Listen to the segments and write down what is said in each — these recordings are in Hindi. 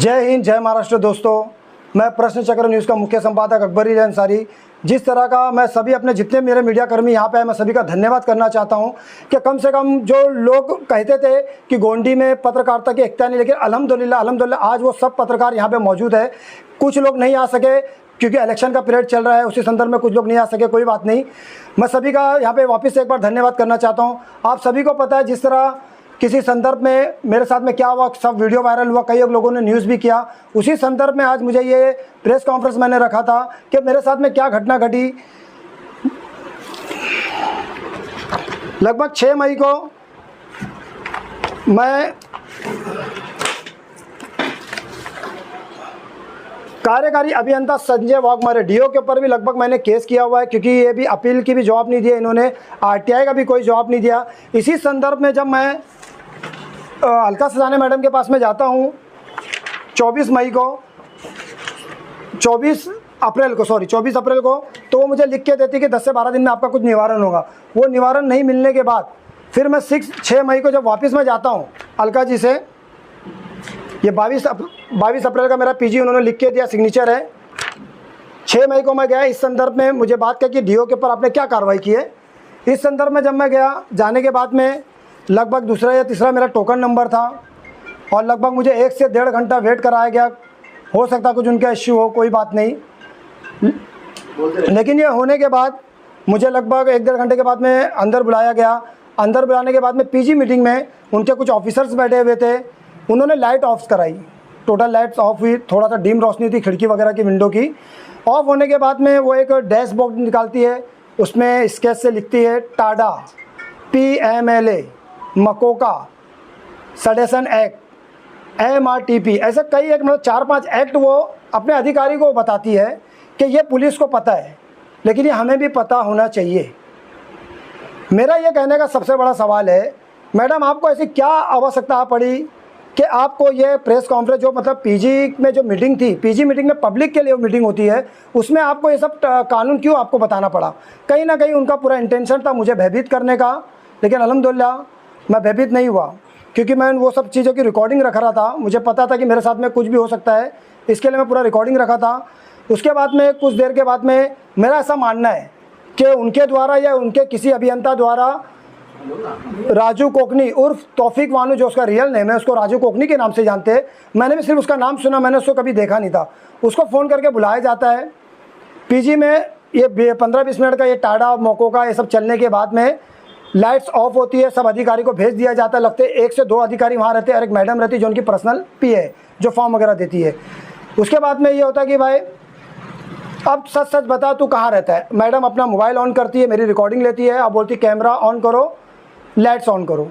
जय हिंद, जय महाराष्ट्र। दोस्तों, मैं प्रश्न चक्र न्यूज़ का मुख्य संपादक अकबरी अंसारी। जिस तरह का मैं सभी अपने जितने मेरे मीडिया कर्मी यहाँ पे आए, मैं सभी का धन्यवाद करना चाहता हूँ कि कम से कम जो लोग कहते थे कि गोंडी में पत्रकारिता की एकता नहीं, लेकिन अल्हम्दुलिल्लाह आज वो सब पत्रकार यहाँ पे मौजूद है। कुछ लोग नहीं आ सके क्योंकि इलेक्शन का पीरियड चल रहा है, उसी संदर्भ में कुछ लोग नहीं आ सके, कोई बात नहीं। मैं सभी का यहाँ पे वापस से एक बार धन्यवाद करना चाहता हूँ। आप सभी को पता है जिस तरह किसी संदर्भ में मेरे साथ में क्या हुआ, सब वीडियो वायरल हुआ, कई लोगों ने न्यूज़ भी किया। उसी संदर्भ में आज मुझे ये प्रेस कॉन्फ्रेंस मैंने रखा था कि मेरे साथ में क्या घटना घटी। लगभग 6 मई को मैं कार्यकारी अभियंता संजय वाघमारे डीओ के ऊपर भी लगभग मैंने केस किया हुआ है, क्योंकि ये भी अपील की भी जवाब नहीं दिया इन्होंने, आरटीआई का भी कोई जवाब नहीं दिया। इसी संदर्भ में जब मैं अलका सजाने मैडम के पास में जाता हूँ 24 अप्रैल को, तो वो मुझे लिख के देती कि 10 से 12 दिन में आपका कुछ निवारण होगा। वो निवारण नहीं मिलने के बाद फिर मैं 6 मई को जब वापस मैं जाता हूँ अलका जी से, ये 22 अप्रैल का मेरा पीजी उन्होंने लिख के दिया, सिग्नेचर है। 6 मई को मैं गया, इस संदर्भ में मुझे बात कही कि डीओ के ऊपर आपने क्या कार्रवाई की है। इस संदर्भ में जब मैं गया, जाने के बाद में लगभग दूसरा या तीसरा मेरा टोकन नंबर था और लगभग मुझे 1 से 1.5 घंटा वेट कराया गया। हो सकता कुछ उनका इश्यू हो, कोई बात नहीं, लेकिन ये होने के बाद मुझे लगभग 1-1.5 घंटे के बाद में अंदर बुलाया गया। अंदर बुलाने के बाद में पीजी मीटिंग में उनके कुछ ऑफिसर्स बैठे हुए थे, उन्होंने लाइट ऑफ कराई, टोटल लाइट्स ऑफ हुई, थोड़ा सा डिम रोशनी थी खिड़की वगैरह की, विंडो की। ऑफ होने के बाद में वो एक डैशबोर्ड निकालती है, उसमें स्केच से लिखती है Tada PMLA MCOCA sedation act MRTP, ऐसे कई एक मतलब 4-5 एक्ट वो अपने अधिकारी को बताती है कि ये पुलिस को पता है, लेकिन ये हमें भी पता होना चाहिए। मेरा ये कहने का सबसे बड़ा सवाल है, मैडम आपको ऐसी क्या आवश्यकता पड़ी कि आपको ये प्रेस कॉन्फ्रेंस, जो मतलब पीजी में जो मीटिंग थी, पीजी मीटिंग में पब्लिक के लिए मीटिंग होती है, उसमें आपको ये सब कानून क्यों आपको बताना पड़ा। कहीं ना कहीं उनका पूरा इंटेंशन था मुझे भयभीत करने का, लेकिन अल्हम्दुलिल्लाह मैं भयभीत नहीं हुआ, क्योंकि मैं वो सब चीज़ों की रिकॉर्डिंग रख रहा था। मुझे पता था कि मेरे साथ में कुछ भी हो सकता है, इसके लिए मैं पूरा रिकॉर्डिंग रखा था। उसके बाद में कुछ देर के बाद में मेरा ऐसा मानना है कि उनके द्वारा या उनके किसी अभियंता द्वारा राजू कोकनी उर्फ तौफीक वानू, जो उसका रियल नेम है, उसको राजू कोकनी के नाम से जानते हैं, मैंने भी सिर्फ उसका नाम सुना, मैंने उसको कभी देखा नहीं था। उसको फ़ोन करके बुलाया जाता है पीजी में। ये 15-20 मिनट का ये टाडा मोको का ये सब चलने के बाद में लाइट्स ऑफ होती है, सब अधिकारी को भेज दिया जाता है। लगते 1 से 2 अधिकारी वहाँ रहते हैं और एक मैडम रहती है जो उनकी पर्सनल पी है, जो फॉर्म वगैरह देती है। उसके बाद में ये होता है कि भाई अब सच बता तू कहाँ रहता है। मैडम अपना मोबाइल ऑन करती है, मेरी रिकॉर्डिंग लेती है, अब बोलती कैमरा ऑन करो, लाइट्स ऑन करो।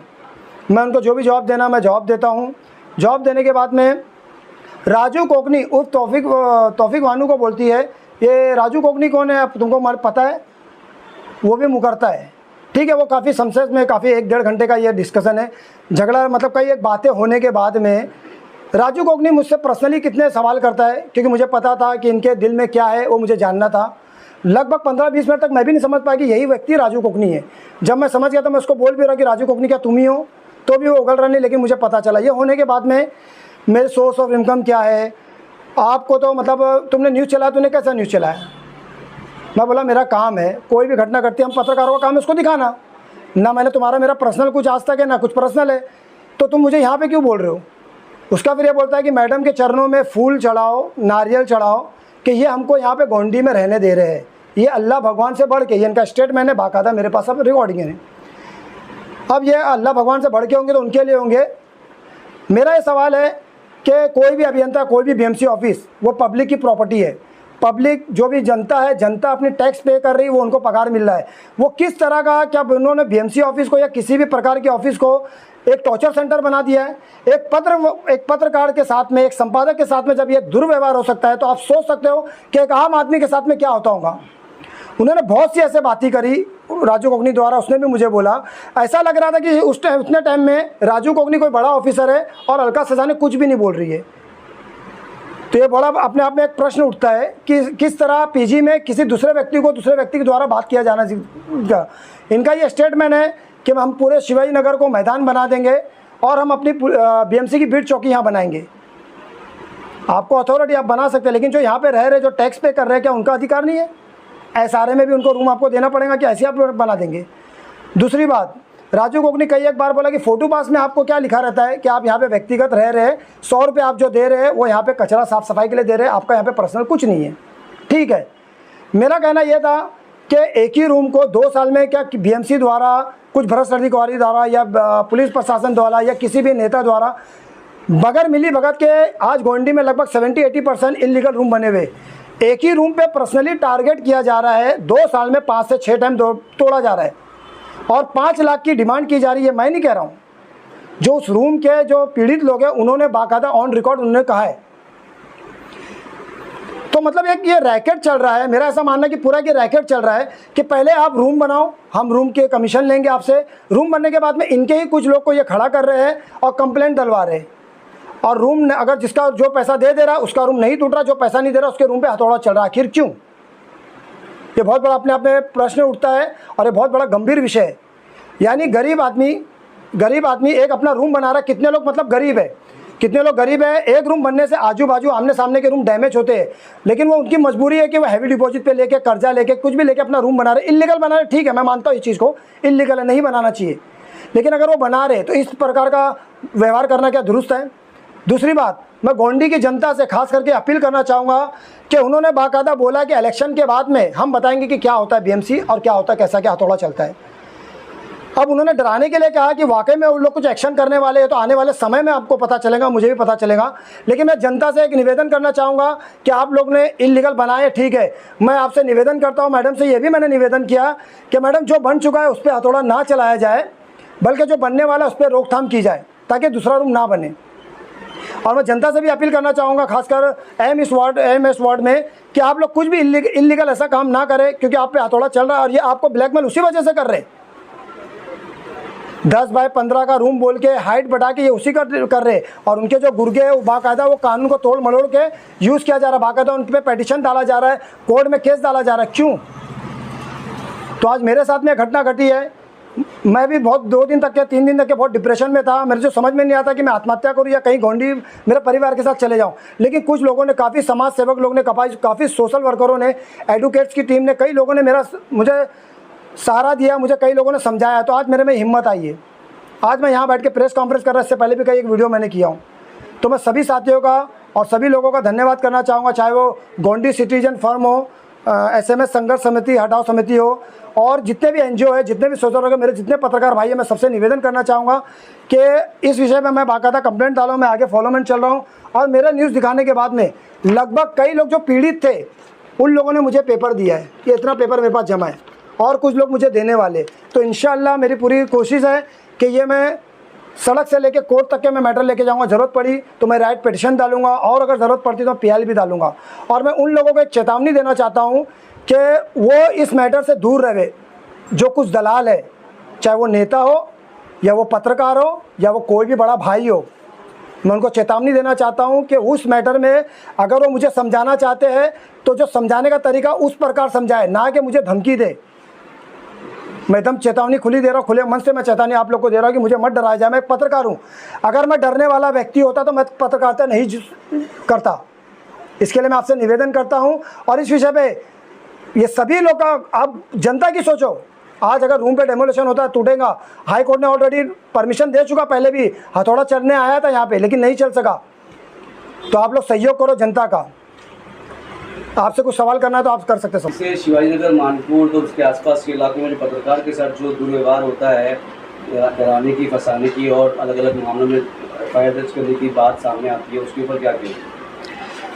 मैं उनको जो भी जवाब देना मैं जवाब देता हूँ। जवाब देने के बाद में राजू कोकनी उर्फ तौफीक वानू को बोलती है, ये राजू कोकनी कौन है तुमको पता है। वो भी मुकरता है, ठीक है। वो काफ़ी संशय में, काफ़ी 1-1.5 घंटे का ये डिस्कशन है, झगड़ा, मतलब कई एक बातें होने के बाद में राजू कोकनी मुझसे पर्सनली कितने सवाल करता है, क्योंकि मुझे पता था कि इनके दिल में क्या है, वो मुझे जानना था। लगभग 15-20 मिनट तक मैं भी नहीं समझ पाया कि यही व्यक्ति राजू कोकनी है। जब मैं समझ गया तो मैं उसको बोल भी रहा कि राजू कोकनी क्या तुम ही हो, तो भी वो उगल रहा नहीं, लेकिन मुझे पता चला। ये होने के बाद में मेरे सोर्स ऑफ इनकम क्या है, आपको तो मतलब तुमने न्यूज़ चलाया, तूने कैसा न्यूज़ चलाया। मैं बोला मेरा काम है, कोई भी घटना घटती है, हम पत्रकारों का काम है उसको दिखाना, ना मैंने तुम्हारा मेरा पर्सनल कुछ आज तक है, ना कुछ पर्सनल है, तो तुम मुझे यहाँ पे क्यों बोल रहे हो। उसका फिर ये बोलता है कि मैडम के चरणों में फूल चढ़ाओ, नारियल चढ़ाओ, कि ये हमको यहाँ पे गोंडी में रहने दे रहे हैं, ये अल्लाह भगवान से बढ़ के, ये इनका स्टेटमेंट है बाकायदा, मेरे पास अब रिकॉर्डिंग है। अब ये अल्लाह भगवान से बढ़ के होंगे तो उनके लिए होंगे। मेरा ये सवाल है कि कोई भी अभियंता, कोई भी BMC ऑफिस, वो पब्लिक की प्रॉपर्टी है। पब्लिक जो भी जनता है, जनता अपनी टैक्स पे कर रही है, वो उनको पगार मिल रहा है। वो किस तरह का, क्या उन्होंने BMC ऑफिस को या किसी भी प्रकार के ऑफिस को एक टॉर्चर सेंटर बना दिया है। एक पत्रकार के साथ में, एक संपादक के साथ में जब ये दुर्व्यवहार हो सकता है, तो आप सोच सकते हो कि एक आम आदमी के साथ में क्या होता होगा। उन्होंने बहुत सी ऐसे बातें करी राजू कोकनी द्वारा, उसने भी मुझे बोला, ऐसा लग रहा था कि उतने टाइम में राजू कोकनी कोई बड़ा ऑफिसर है और अलका सजाने कुछ भी नहीं बोल रही है। तो ये बड़ा अपने आप में एक प्रश्न उठता है कि किस तरह पीजी में किसी दूसरे व्यक्ति को दूसरे व्यक्ति के द्वारा बात किया जाना। इनका ये स्टेटमेंट है कि हम पूरे शिवाजी नगर को मैदान बना देंगे और हम अपनी BMC की बीट चौकी यहाँ बनाएंगे। आपको अथॉरिटी आप बना सकते हैं, लेकिन जो यहाँ पे रह रहे, जो टैक्स पे कर रहे हैं, क्या उनका अधिकार नहीं है? SRA में भी उनको रूम आपको देना पड़ेगा कि ऐसे आप बना देंगे? दूसरी बात, राजू कोकनी कई एक बार बोला कि फोटो पास में आपको क्या लिखा रहता है कि आप यहाँ पे व्यक्तिगत रह रहे हैं, 100 रुपये आप जो दे रहे हैं वो यहाँ पे कचरा साफ सफाई के लिए दे रहे हैं, आपका यहाँ पे पर्सनल कुछ नहीं है। ठीक है, मेरा कहना यह था कि एक ही रूम को 2 साल में क्या BMC द्वारा, कुछ भ्रष्ट अधिकारी द्वारा या पुलिस प्रशासन द्वारा या किसी भी नेता द्वारा बगैर मिली भगत के आज गोंडी में लगभग 70-80% इलीगल रूम बने हुए, एक ही रूम पे पर्सनली टारगेट किया जा रहा है, 2 साल में 5 से 6 टाइम तोड़ा जा रहा है और 5 लाख की डिमांड की जा रही है। मैं नहीं कह रहा हूँ, जो उस रूम के जो पीड़ित लोग हैं उन्होंने बाकायदा ऑन रिकॉर्ड उन्होंने कहा है। तो मतलब एक ये रैकेट चल रहा है, मेरा ऐसा मानना है कि पूरा ये रैकेट चल रहा है कि पहले आप रूम बनाओ, हम रूम के कमीशन लेंगे आपसे, रूम बनने के बाद में इनके ही कुछ लोग को ये खड़ा कर रहे हैं और कंप्लेंट डलवा रहे हैं, और रूम अगर जिसका जो पैसा दे रहा है उसका रूम नहीं टूट रहा, जो पैसा नहीं दे रहा उसके रूम पे हथौड़ा चल रहा है। आखिर क्यों? ये बहुत बड़ा अपने आप में प्रश्न उठता है और ये बहुत बड़ा गंभीर विषय है। यानी गरीब आदमी एक अपना रूम बना रहा है, कितने लोग मतलब गरीब है, कितने लोग गरीब है, एक रूम बनने से आजू बाजू आमने सामने के रूम डैमेज होते हैं, लेकिन वो उनकी मजबूरी है कि वो हैवी डिपॉजिट पे लेके, कर्जा लेके, कुछ भी लेके अपना रूम बना रहे, इलीगल बना रहे। ठीक है, मैं मानता हूँ इस चीज़ को, इलीगल है, नहीं बनाना चाहिए, लेकिन अगर वो बना रहे तो इस प्रकार का व्यवहार करना क्या दुरुस्त है? दूसरी बात, मैं गोंडी की जनता से खास करके अपील करना चाहूँगा कि उन्होंने बाकायदा बोला कि इलेक्शन के बाद में हम बताएंगे कि क्या होता है BMC और क्या होता है, कैसा क्या हथौड़ा चलता है। अब उन्होंने डराने के लिए कहा कि वाकई में उन लोग कुछ एक्शन करने वाले हैं, तो आने वाले समय में आपको पता चलेगा, मुझे भी पता चलेगा। लेकिन मैं जनता से एक निवेदन करना चाहूँगा कि आप लोग ने इलीगल बनाए, ठीक है, मैं आपसे निवेदन करता हूँ, मैडम से ये भी मैंने निवेदन किया कि मैडम जो बन चुका है उस पर हथौड़ा ना चलाया जाए, बल्कि जो बनने वाला है उस पर रोकथाम की जाए ताकि दूसरा रूम ना बने। और मैं जनता से भी अपील करना चाहूँगा, खासकर AMS वार्ड में, कि आप लोग कुछ भी इलीगल ऐसा काम ना करें, क्योंकि आप पे हथौड़ा चल रहा है और ये आपको ब्लैकमेल उसी वजह से कर रहे हैं। 10 बाय 15 का रूम बोल के हाइट बढ़ा के ये उसी कर रहे, और उनके जो गुर्गे है वो बाकायदा वो कानून को तोड़ मरोड़ के यूज़ किया जा रहा है, बाकायदा उन पर पिटीशन डाला जा रहा है, कोर्ट में केस डाला जा रहा है। क्यों? तो आज मेरे साथ में घटना घटी है, मैं भी बहुत 2 दिन तक के 3 दिन तक के बहुत डिप्रेशन में था, मेरे जो समझ में नहीं आता कि मैं आत्महत्या करूं या कहीं गोंडी मेरे परिवार के साथ चले जाऊं। लेकिन कुछ लोगों ने, काफ़ी समाज सेवक लोग ने, काफ़ी सोशल वर्करों ने, एडवोकेट्स की टीम ने, कई लोगों ने मुझे सहारा दिया, मुझे कई लोगों ने समझाया, तो आज मेरे में हिम्मत आई है। आज मैं यहाँ बैठ के प्रेस कॉन्फ्रेंस कर रहा, इससे पहले भी कई एक वीडियो मैंने किया हूँ। तो मैं सभी साथियों का और सभी लोगों का धन्यवाद करना चाहूँगा, चाहे वो गोंडी सिटीजन फर्म हो, SMS संघर्ष समिति, हटाओ समिति हो, और जितने भी NGO है, जितने भी सोशल वर्कर, मेरे जितने पत्रकार भाई हैं, मैं सबसे निवेदन करना चाहूँगा कि इस विषय में मैं बाकायदा कंप्लेंट डाला हूँ, मैं आगे फॉलोमेंट चल रहा हूँ। और मेरा न्यूज़ दिखाने के बाद में लगभग कई लोग जो पीड़ित थे उन लोगों ने मुझे पेपर दिया है कि इतना पेपर मेरे पास जमा है, और कुछ लोग मुझे देने वाले। तो इंशाअल्लाह मेरी पूरी कोशिश है कि ये मैं सड़क से लेके कोर्ट तक के मैं मैटर लेके जाऊंगा, ज़रूरत पड़ी तो मैं राइट पिटिशन डालूंगा, और अगर ज़रूरत पड़ती तो PL भी डालूंगा। और मैं उन लोगों को एक चेतावनी देना चाहता हूं कि वो इस मैटर से दूर रहे, जो कुछ दलाल है, चाहे वो नेता हो या वो पत्रकार हो या वो कोई भी बड़ा भाई हो, मैं उनको चेतावनी देना चाहता हूं कि उस मैटर में अगर वो मुझे समझाना चाहते हैं तो जो समझाने का तरीका उस प्रकार समझाए, ना कि मुझे धमकी दे। मैं एकदम चेतावनी खुली दे रहा हूँ, खुले मन से मैं चेतावनी आप लोग को दे रहा हूँ कि मुझे मत डराया जाए। मैं एक पत्रकार हूँ, अगर मैं डरने वाला व्यक्ति होता तो मैं पत्रकारिता नहीं करता। इसके लिए मैं आपसे निवेदन करता हूँ। और इस विषय पे ये सभी लोग का, आप जनता की सोचो, आज अगर रूम पे डेमोलेशन होता है, टूटेगा, हाई कोर्ट ने ऑलरेडी परमिशन दे चुका, पहले भी हथौड़ा चलने आया था यहाँ पे, लेकिन नहीं चल सका। तो आप लोग सहयोग करो जनता का। आपसे कुछ सवाल करना है तो आप कर सकते हैं। इससे शिवाजी नगर, मानपुर तो उसके आसपास के इलाकों में जो पत्रकार के साथ जो दुर्व्यवहार होता है, डराने की, फंसाने की और अलग अलग मामलों में FIR दर्ज करने की बात सामने आती है, उसके ऊपर क्या कहें?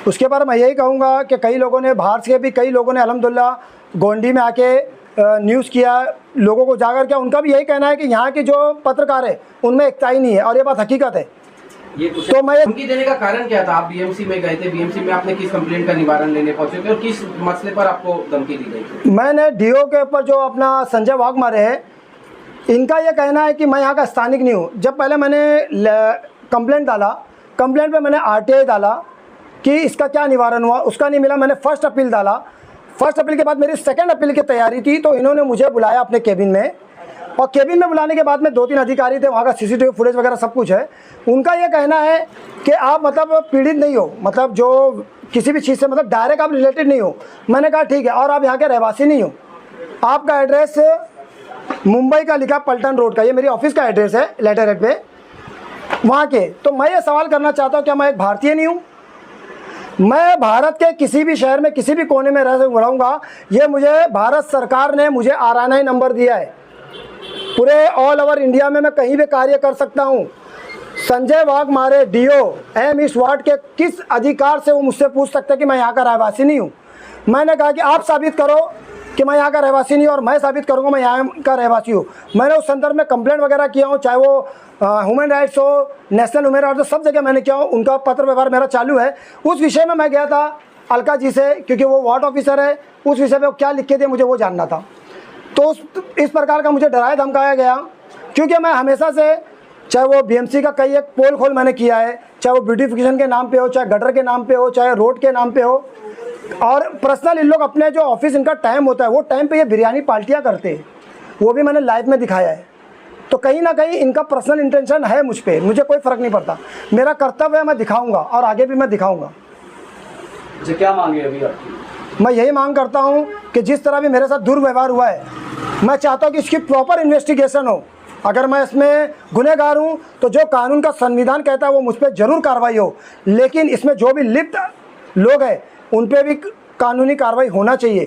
उसके बारे में यही कहूँगा कि कई लोगों ने, बाहर से भी कई लोगों ने अल्हम्दुलिल्लाह गोंडी में आके न्यूज़ किया, लोगों को जागर किया। उनका भी यही कहना है कि यहाँ के जो पत्रकार है उनमें एकता ही नहीं है, और ये बात हकीकत है। ये तो मैं धमकी देने का कारण क्या था? आप BMC में गए थे, BMC में आपने किस कंप्लेंट का निवारण लेने पहुंचे थे और किस मसले पर आपको धमकी दी गई थी? मैंने DO के ऊपर जो अपना संजय वाघमारे है, इनका ये कहना है कि मैं यहाँ का स्थानिक नहीं हूँ। जब पहले मैंने कंप्लेंट डाला, कंप्लेंट पे मैंने RTI डाला कि इसका क्या निवारण हुआ, उसका नहीं मिला। मैंने फर्स्ट अपील डाला, फर्स्ट अपील के बाद मेरी सेकंड अपील की तैयारी थी, तो इन्होंने मुझे बुलाया अपने केबिन में और केबिन में बुलाने के बाद में 2-3 अधिकारी थे, वहाँ का CCTV फुटेज वगैरह सब कुछ है। उनका ये कहना है कि आप मतलब पीड़ित नहीं हो, मतलब जो किसी भी चीज़ से मतलब डायरेक्ट आप रिलेटेड नहीं हो। मैंने कहा ठीक है, और आप यहाँ के रहवासी नहीं हो, आपका एड्रेस मुंबई का लिखा पल्टन रोड का, ये मेरी ऑफिस का एड्रेस है लेटर हेड पे वहाँ के। तो मैं ये सवाल करना चाहता हूँ, क्या मैं एक भारतीय नहीं हूँ? मैं भारत के किसी भी शहर में किसी भी कोने में रहूँगा, ये मुझे भारत सरकार ने मुझे RNI नंबर दिया है। पूरे ऑल ओवर इंडिया में मैं कहीं भी कार्य कर सकता हूँ। Sanjay Waghmare DO M east ward के किस अधिकार से वो मुझसे पूछ सकते हैं कि मैं यहाँ का रहवासी नहीं हूँ? मैंने कहा कि आप साबित करो कि मैं यहाँ का रहवासी नहीं हूँ, और मैं साबित करूँगा मैं यहाँ का रहवासी हूँ। मैंने उस संदर्भ में कंप्लेंट वगैरह किया हूँ, चाहे वो ह्यूमन राइट्स हो, नेशनल ह्यूमन राइट्स हो, सब जगह मैंने किया हूँ। उनका पत्र व्यवहार मेरा चालू है। उस विषय में मैं गया था अलका जी से, क्योंकि वो वार्ड ऑफिसर है, उस विषय में वो क्या लिख के थे मुझे वो जानना था। तो इस प्रकार का मुझे डराया धमकाया गया, क्योंकि मैं हमेशा से, चाहे वो BMC का कई एक पोल खोल मैंने किया है, चाहे वो ब्यूटिफिकेशन के नाम पे हो, चाहे गटर के नाम पे हो, चाहे रोड के नाम पे हो, और पर्सनल इन लोग अपने जो ऑफिस इनका टाइम होता है वो टाइम पे ये बिरयानी पार्टियाँ करते हैं, वो भी मैंने लाइव में दिखाया है। तो कहीं ना कहीं इनका पर्सनल इंटेंशन है मुझ पे, मुझे कोई फ़र्क नहीं पड़ता, मेरा कर्तव्य है, मैं दिखाऊंगा और आगे भी मैं दिखाऊंगा। अच्छा, क्या मांगे अभी आपकी? मैं यही मांग करता हूँ कि जिस तरह भी मेरे साथ दुर्व्यवहार हुआ है, मैं चाहता हूँ कि इसकी प्रॉपर इन्वेस्टिगेशन हो। अगर मैं इसमें गुनहगार हूँ तो जो कानून का संविधान कहता है वो मुझ पर ज़रूर कार्रवाई हो, लेकिन इसमें जो भी लिप्त लोग हैं उन पर भी कानूनी कार्रवाई होना चाहिए,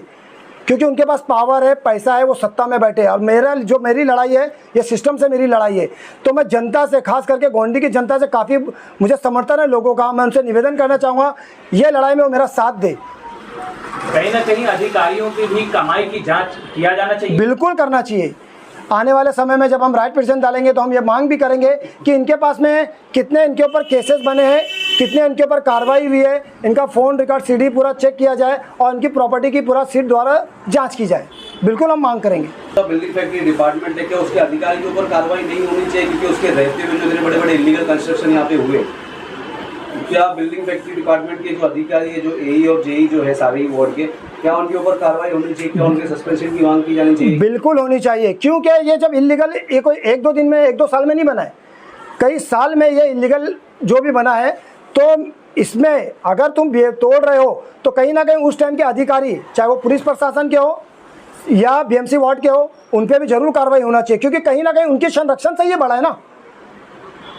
क्योंकि उनके पास पावर है, पैसा है, वो सत्ता में बैठे हैं। और मेरी लड़ाई है, ये सिस्टम से मेरी लड़ाई है। तो मैं जनता से, खास करके गोंडी की जनता से काफ़ी मुझे समर्थन है लोगों का। मैं उनसे निवेदन करना चाहूँगा ये लड़ाई में वो मेरा साथ दे। कहीं ना कहीं अधिकारियों की भी कमाई की जांच किया जाना चाहिए। बिल्कुल करना चाहिए। आने वाले समय में जब हम राइट पिटीशन डालेंगे तो हम ये मांग भी करेंगे कि इनके पास में कितने इनके ऊपर केसेस बने हैं, कितने इनके ऊपर कार्रवाई हुई है, इनका फ़ोन रिकॉर्ड CD पूरा चेक किया जाए और इनकी प्रॉपर्टी की पूरा सीट द्वारा जांच की जाए। बिल्कुल हम मांग करेंगे। तो बिल्डिंग फैक्ट्री डिपार्टमेंट है, क्या उसके अधिकारी के ऊपर कार्रवाई नहीं होनी चाहिए? क्योंकि उसके रहते हुए जो इतने बड़े बड़े इलीगल कंस्ट्रक्शन यहाँ पे हुए, क्या बिल्डिंग फैक्ट्री डिपार्टमेंट के जो अधिकारी है, जो AE और JE जो है सारे ही वार्ड के, क्या उनके ऊपर कार्रवाई होनी चाहिए? क्या उनके सस्पेंशन की मांग की जानी चाहिए? बिल्कुल होनी चाहिए, क्योंकि ये जब इलीगल ये कोई 1-2 दिन में 1-2 साल में नहीं बना है, कई साल में ये इलीगल जो भी बना है। तो इसमें अगर तुम तोड़ रहे हो तो कहीं ना कहीं उस टाइम के अधिकारी, चाहे वो पुलिस प्रशासन के हो या BMC वार्ड के हो, उन पर भी जरूर कार्रवाई होना चाहिए, क्योंकि कहीं ना कहीं उनके संरक्षण से ये बढ़ा है ना।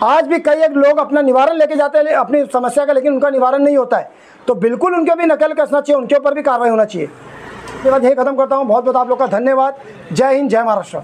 आज भी कई एक लोग अपना निवारण लेके जाते हैं अपनी समस्या का, लेकिन उनका निवारण नहीं होता है। तो बिल्कुल उनके भी नकल कसना चाहिए, उनके ऊपर भी कार्रवाई होना चाहिए। इसके बाद यही खत्म करता हूँ। बहुत बहुत आप लोग का धन्यवाद। जय हिंद, जय महाराष्ट्र।